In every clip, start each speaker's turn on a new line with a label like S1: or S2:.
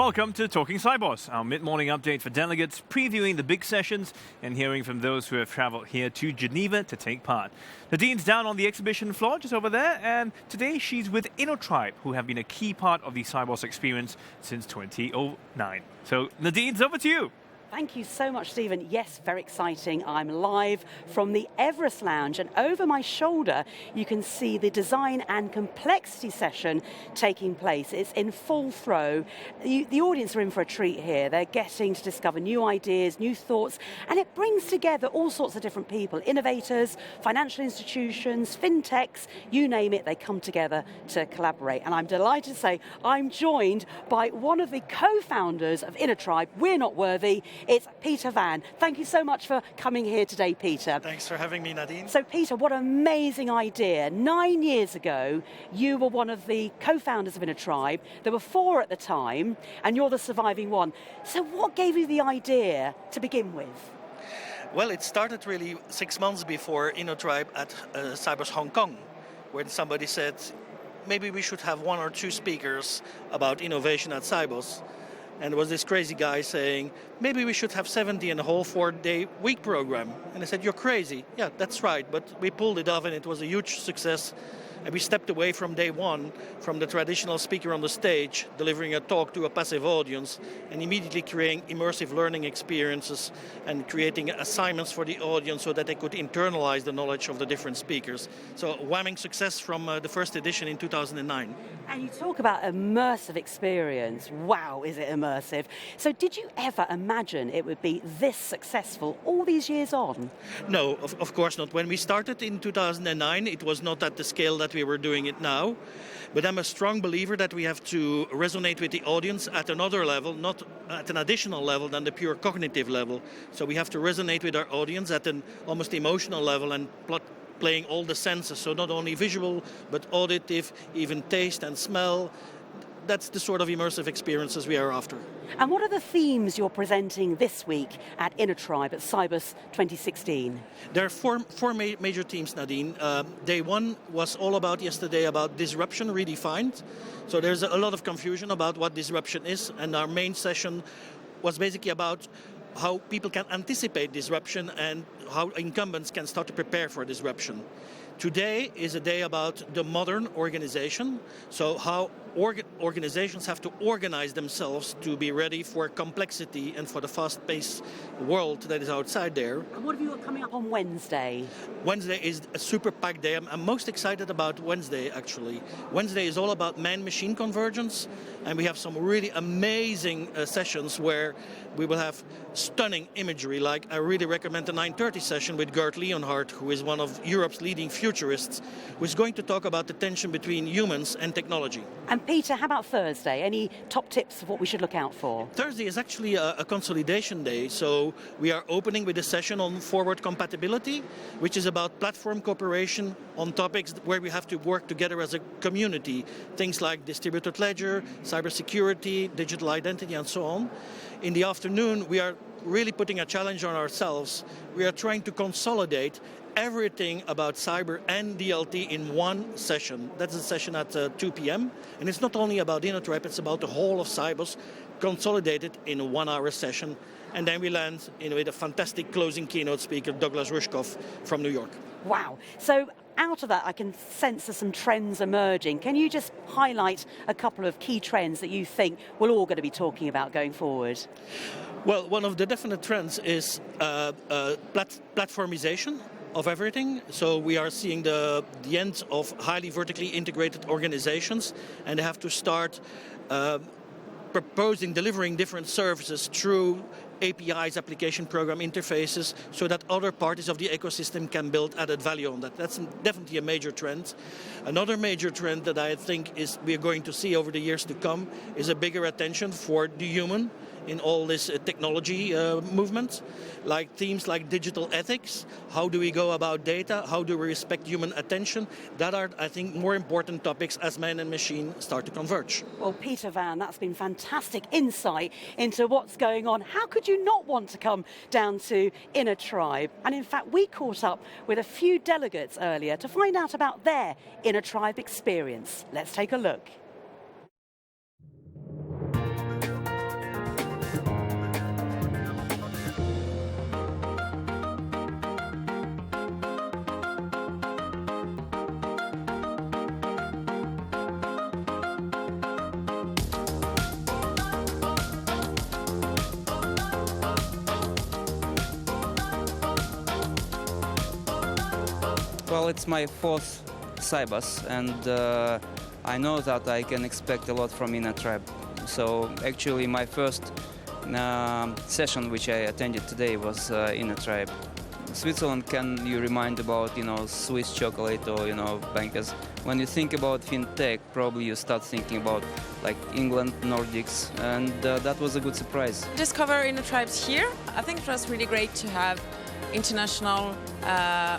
S1: Welcome to Talking Sibos, our mid-morning update for delegates, previewing the big sessions and hearing from those who have travelled here to Geneva to take part. Nadine's down on the exhibition floor, just over there, and today she's with Innotribe, who have been a key part of the Sibos experience since 2009. So, Nadine's over to you.
S2: Thank you so much, Stephen. Yes, very exciting. I'm live from the Everest Lounge, and over my shoulder, you can see the design and complexity session taking place. It's in full throw. The audience are in for a treat here. They're getting to discover new ideas, new thoughts, and it brings together all sorts of different people, innovators, financial institutions, fintechs, you name it, they come together to collaborate. And I'm delighted to say I'm joined by one of the co-founders of Innotribe, We're Not Worthy. It's Peter Van. Thank you so much for coming here today, Peter.
S3: Thanks for having me, Nadine.
S2: So, Peter, what an amazing idea. 9 years ago, you were one of the co-founders of Innotribe. There were 4 at the time, and you're the surviving one. So what gave you the idea to begin with?
S3: Well, it started really 6 months before Innotribe at Sibos Hong Kong, when somebody said, maybe we should have 1 or 2 speakers about innovation at Sibos. And there was this crazy guy saying, maybe we should have 70 and a whole 4-day week program. And I said, you're crazy. Yeah, that's right. But we pulled it off and it was a huge success. And we stepped away from day one from the traditional speaker on the stage, delivering a talk to a passive audience, and immediately creating immersive learning experiences and creating assignments for the audience so that they could internalize the knowledge of the different speakers. So whamming success from the first edition in 2009.
S2: And you talk about immersive experience. Wow, is it immersive? So did you ever imagine it would be this successful all these years on?
S3: No, of course not. When we started in 2009, it was not at the scale that we were doing it now. But I'm a strong believer that we have to resonate with the audience at another level, not at an additional level than the pure cognitive level. So we have to resonate with our audience at an almost emotional level and playing all the senses, so not only visual, but auditive, even taste and smell. That's the sort of immersive experiences we are after.
S2: And what are the themes you're presenting this week at Innotribe at Sibos 2016?
S3: There are four major themes, Nadine. Day one was all about yesterday about disruption redefined. So there's a lot of confusion about what disruption is, and our main session was basically about how people can anticipate disruption and how incumbents can start to prepare for disruption. Today is a day about the modern organization, so how organizations have to organize themselves to be ready for complexity and for the fast-paced world that is outside there.
S2: And what have you got coming up on Wednesday?
S3: Wednesday is a super packed day. I'm most excited about Wednesday, actually. Wednesday is all about man-machine convergence, and we have some really amazing sessions where we will have stunning imagery. Like, I really recommend the 9:30 session with Gert Leonhardt, who is one of Europe's leading futurists, who is going to talk about the tension between humans and technology.
S2: And Peter, how about Thursday? Any top tips of what we should look out for?
S3: Thursday is actually a consolidation day, so we are opening with a session on forward compatibility, which is about platform cooperation on topics where we have to work together as a community. Things like distributed ledger, cybersecurity, digital identity, and so on. In the afternoon, we are really putting a challenge on ourselves. We are trying to consolidate everything about cyber and DLT in one session. That's a session at 2 p.m. And it's not only about Innotribe, it's about the whole of Sibos consolidated in a 1-hour session. And then we land with a fantastic closing keynote speaker, Douglas Rushkoff from New York.
S2: Wow. So out of that, I can sense there's some trends emerging. Can you just highlight a couple of key trends that you think we're all going to be talking about going forward?
S3: Well, one of the definite trends is platformization of everything. So we are seeing the end of highly vertically integrated organizations, and they have to start delivering different services through APIs, application program interfaces, so that other parties of the ecosystem can build added value on that. That's definitely a major trend. Another major trend that I think we are going to see over the years to come is a bigger attention for the human in all this technology movement, like themes like digital ethics. How do we go about data? How do we respect human attention? That are, I think, more important topics as man and machine start to converge.
S2: Well, Peter Van, that's been fantastic insight into what's going on. How could you not want to come down to Innotribe? And in fact, we caught up with a few delegates earlier to find out about their Innotribe experience. Let's take a look.
S4: Well, it's my fourth Sibos, and I know that I can expect a lot from Innotribe. So actually my first session which I attended today was Innotribe. Switzerland, can you remind about, Swiss chocolate or, bankers? When you think about fintech, probably you start thinking about like England, Nordics, and that was a good surprise.
S5: Discover Innotribes here. I think it was really great to have international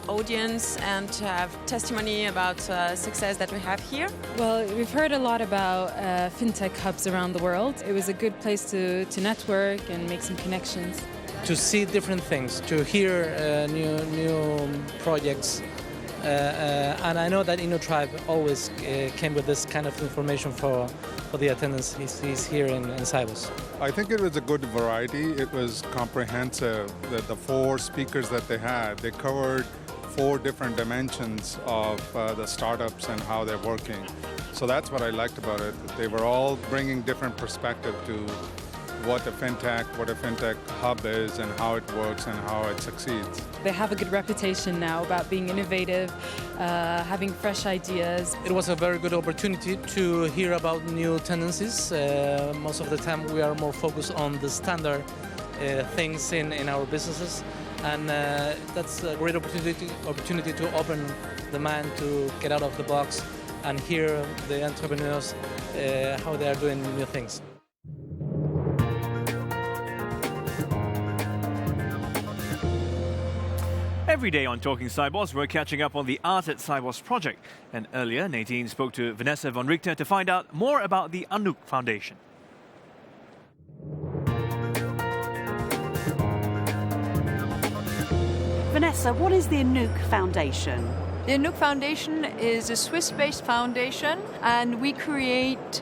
S5: audience and to have testimony about success that we have here.
S6: Well, we've heard a lot about fintech hubs around the world. It was a good place to network and make some connections.
S7: To see different things, to hear new projects, and I know that Innotribe always came with this kind of information for the attendance he's here in Sibos.
S8: I think it was a good variety. It was comprehensive. The 4 speakers that they had, they covered 4 different dimensions of the startups and how they're working. So that's what I liked about it. They were all bringing different perspective to what a fintech hub is and how it works and how it succeeds.
S6: They have a good reputation now about being innovative, having fresh ideas.
S7: It was a very good opportunity to hear about new tendencies. Most of the time we are more focused on the standard things in our businesses, and that's a great opportunity to open the mind to get out of the box and hear the entrepreneurs how they are doing new things.
S1: Every day on Talking Sibos, we're catching up on the Art at Sibos project. And earlier, Nadine spoke to Vanessa von Richter to find out more about the Anouk Foundation.
S2: Vanessa, what is the Anouk Foundation?
S9: The Innotribe Foundation is a Swiss-based foundation, and we create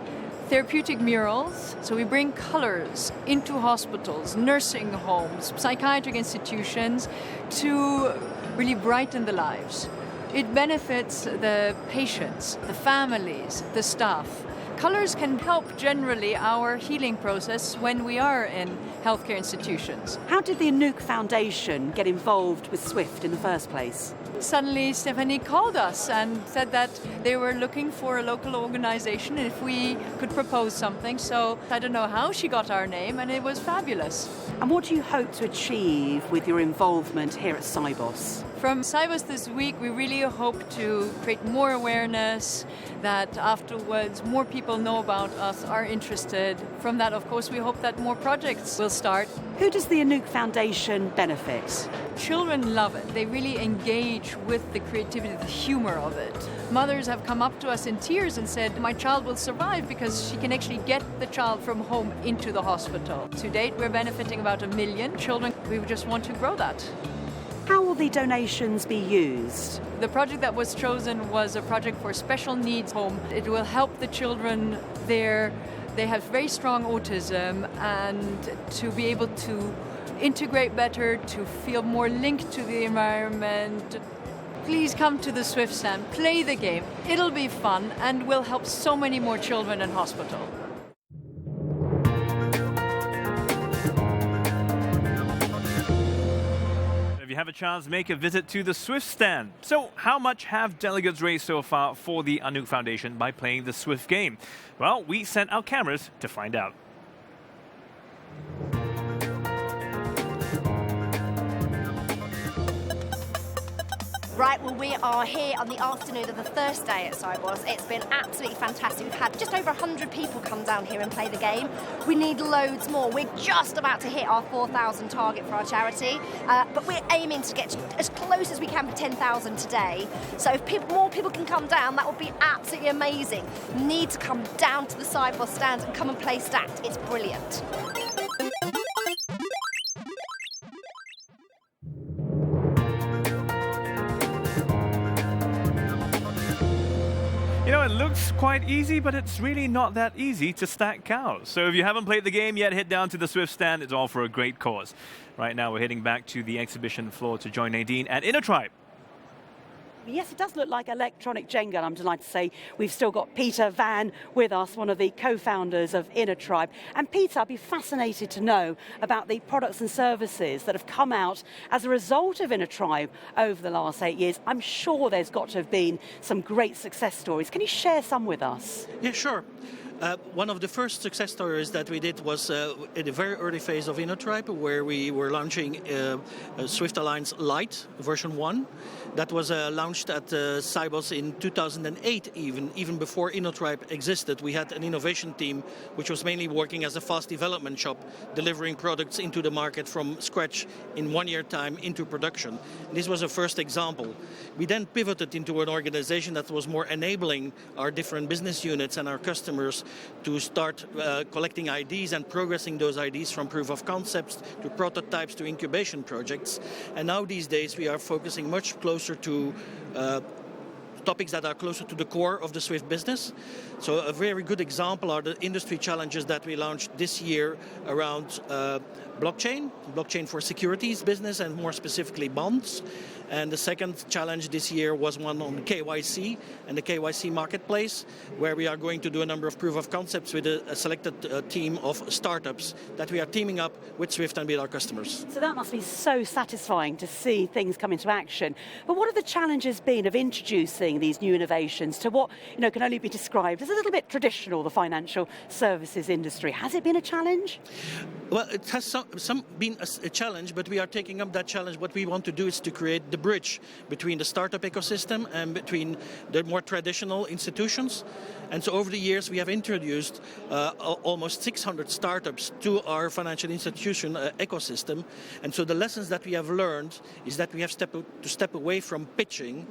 S9: therapeutic murals. So we bring colors into hospitals, nursing homes, psychiatric institutions to really brighten the lives. It benefits the patients, the families, the staff. Colors can help generally our healing process when we are in healthcare institutions.
S2: How did the Anouk Foundation get involved with Swift in the first place?
S9: Suddenly Stephanie called us and said that they were looking for a local organization and if we could propose something. So I don't know how she got our name, and it was fabulous.
S2: And what do you hope to achieve with your involvement here at Sibos?
S9: From Sibos this week, we really hope to create more awareness, that afterwards more people know about us, are interested. From that, of course, we hope that more projects will start.
S2: Who does the Anouk Foundation benefit?
S9: Children love it. They really engage with the creativity, the humor of it. Mothers have come up to us in tears and said, my child will survive because she can actually get the child from home into the hospital. To date, we're benefiting about 1 million children. We just want to grow that.
S2: How will the donations be used?
S9: The project that was chosen was a project for special needs home. It will help the children there. They have very strong autism, and to be able to integrate better, to feel more linked to the environment. Please come to the Swift stand, play the game. It'll be fun and will help so many more children in hospital.
S1: If you have a chance, make a visit to the Swift stand. So, how much have delegates raised so far for the Anouk Foundation by playing the Swift game? Well, we sent our cameras to find out.
S10: Right, well, we are here on the afternoon of the first day at Sibos. It's been absolutely fantastic. We've had just over 100 people come down here and play the game. We need loads more. We're just about to hit our 4,000 target for our charity, but we're aiming to get as close as we can for 10,000 today. So if more people can come down, that would be absolutely amazing. Need to come down to the Sibos stand and come and play Stacked. It's brilliant.
S1: You know, it looks quite easy, but it's really not that easy to stack cows. So if you haven't played the game yet, head down to the Swift stand. It's all for a great cause. Right now, we're heading back to the exhibition floor to join Nadine at Innotribe.
S2: Yes, it does look like electronic Jenga. I'm delighted to say we've still got Peter Van with us, one of the co-founders of Innotribe. And Peter, I'd be fascinated to know about the products and services that have come out as a result of Innotribe over the last 8 years. I'm sure there's got to have been some great success stories. Can you share some with us?
S3: Yeah, sure. One of the first success stories that we did was in the very early phase of Innotribe, where we were launching Swift Alliance Lite version 1. That was launched at Sibos in 2008, even before Innotribe existed. We had an innovation team which was mainly working as a fast development shop, delivering products into the market from scratch in 1 year time into production. And this was a first example. We then pivoted into an organization that was more enabling our different business units and our customers to start collecting ideas and progressing those ideas from proof of concepts to prototypes to incubation projects. And now these days we are focusing much closer to topics that are closer to the core of the Swift business. So a very good example are the industry challenges that we launched this year around blockchain for securities business and more specifically bonds. And the second challenge this year was one on KYC and the KYC marketplace, where we are going to do a number of proof of concepts with a selected team of startups that we are teaming up with Swift and with our customers.
S2: So that must be so satisfying to see things come into action. But what have the challenges been of introducing these new innovations to what can only be described as a little bit traditional, the financial services industry? Has it been a challenge?
S3: Well, it has some been a challenge, but we are taking up that challenge. What we want to do is to create the bridge between the startup ecosystem and between the more traditional institutions. And so over the years, we have introduced almost 600 startups to our financial institution ecosystem. And so the lessons that we have learned is that we have to step away from pitching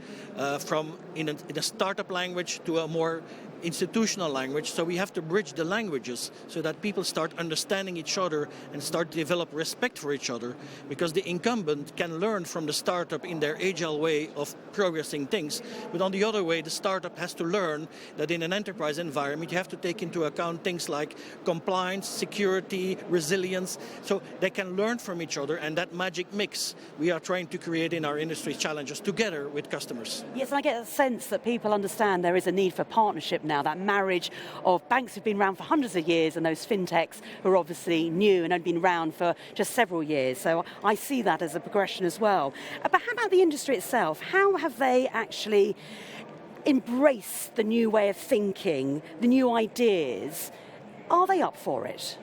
S3: in a startup language to a more institutional language. So we have to bridge the languages so that people start understanding each other and start to develop respect for each other, because the incumbent can learn from the startup in their agile way of progressing things. But on the other way, the startup has to learn that in an enterprise environment, you have to take into account things like compliance, security, resilience. So they can learn from each other, and that magic mix we are trying to create in our industry challenges together with customers.
S2: Yes, and I get a sense that people understand there is a need for partnership now, that marriage of banks who've been around for hundreds of years and those fintechs who are obviously new and have been around for just several years. So I see that as a progression as well. But how about the industry itself? How have they actually embraced the new way of thinking, the new ideas? Are they up for it?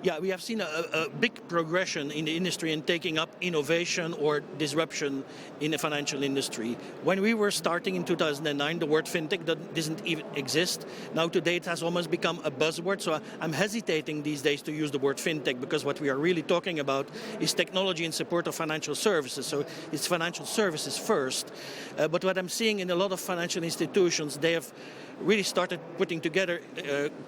S3: Yeah, we have seen a big progression in the industry in taking up innovation or disruption in the financial industry. When we were starting in 2009, the word fintech didn't even exist. Now today it has almost become a buzzword, so I'm hesitating these days to use the word fintech, because what we are really talking about is technology in support of financial services. So it's financial services first. But what I'm seeing in a lot of financial institutions, they have really started putting together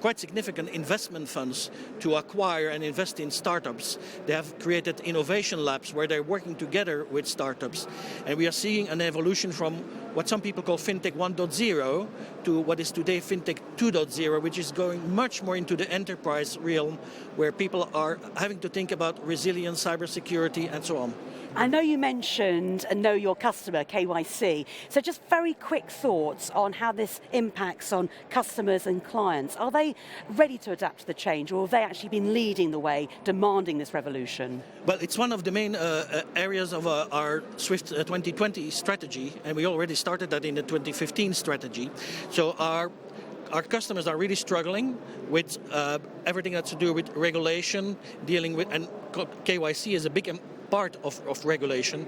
S3: quite significant investment funds to acquire and invest in startups. They have created innovation labs where they're working together with startups. And we are seeing an evolution from what some people call FinTech 1.0 to what is today FinTech 2.0, which is going much more into the enterprise realm, where people are having to think about resilience, cybersecurity, and so on.
S2: I know you mentioned Know Your Customer, KYC. So just very quick thoughts on how this impacts on customers and clients. Are they ready to adapt to the change, or have they actually been leading the way, demanding this revolution?
S3: Well, it's one of the main areas of our Swift 2020 strategy, and we already started that in the 2015 strategy. So our customers are really struggling with everything that's to do with regulation, dealing with, and KYC is a big part of regulation.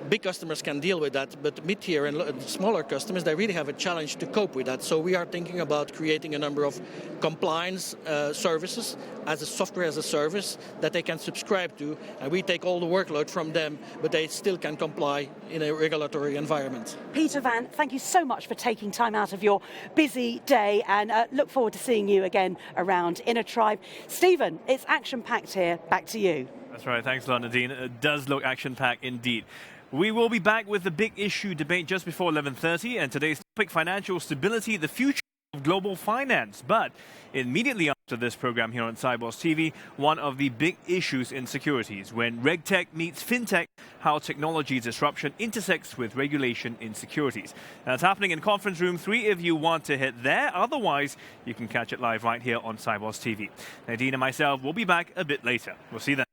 S3: Big customers can deal with that, but mid-tier and smaller customers, they really have a challenge to cope with that. So we are thinking about creating a number of compliance services as a software as a service that they can subscribe to, and we take all the workload from them, but they still can comply in a regulatory environment.
S2: Peter Van, thank you so much for taking time out of your busy day, and look forward to seeing you again around Innotribe. Stephen, it's action-packed here. Back to you.
S1: That's right. Thanks a lot, Nadine. It does look action-packed indeed. We will be back with the big issue debate just before 11:30, and today's topic, financial stability, the future of global finance. But immediately after to this program here on Sibos TV, one of the big issues in securities, when RegTech meets FinTech, how technology disruption intersects with regulation in securities. Now, it's happening in conference room 3 if you want to hit there. Otherwise, you can catch it live right here on Sibos TV. Nadine and myself will be back a bit later. We'll see you then.